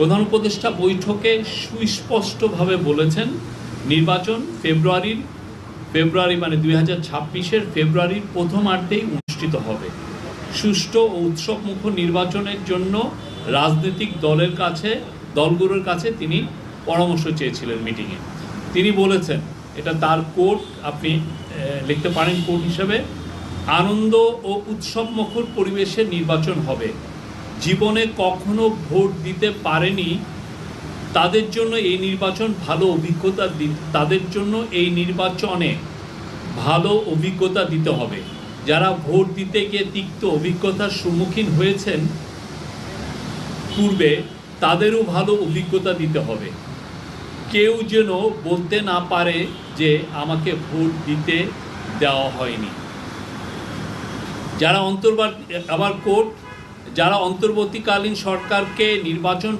প্রধান উপদেষ্টা বৈঠকে সুস্পষ্টভাবে বলেছেন নির্বাচন ফেব্রুয়ারি মানে 2026-এর ফেব্রুয়ারির প্রথমার্ধেই অনুষ্ঠিত হবে। সুষ্ঠু ও উৎসবমুখর নির্বাচনের জন্য রাজনৈতিক দলগুলোর কাছে তিনি পরামর্শ চেয়েছিলেন মিটিংয়ে। তিনি বলেছেন, এটা তার কোট, আপনি লিখতে পারেন কোট হিসেবে, আনন্দ ও উৎসবমুখর পরিবেশে নির্বাচন হবে। জীবনে কখনো ভোট দিতে পারেনি তাদের জন্য এই নির্বাচনে ভালো অভিজ্ঞতা দিতে হবে। যারা ভোট দিতে গিয়ে তিক্ত অভিজ্ঞতার সম্মুখীন হয়েছেন পূর্বে, তাদেরও ভালো অভিজ্ঞতা দিতে হবে। কেউ যেন বলতে না পারে যে আমাকে ভোট দিতে দেওয়া হয়নি। যারা অন্তর্বর্তীকালীন সরকারকে নির্বাচন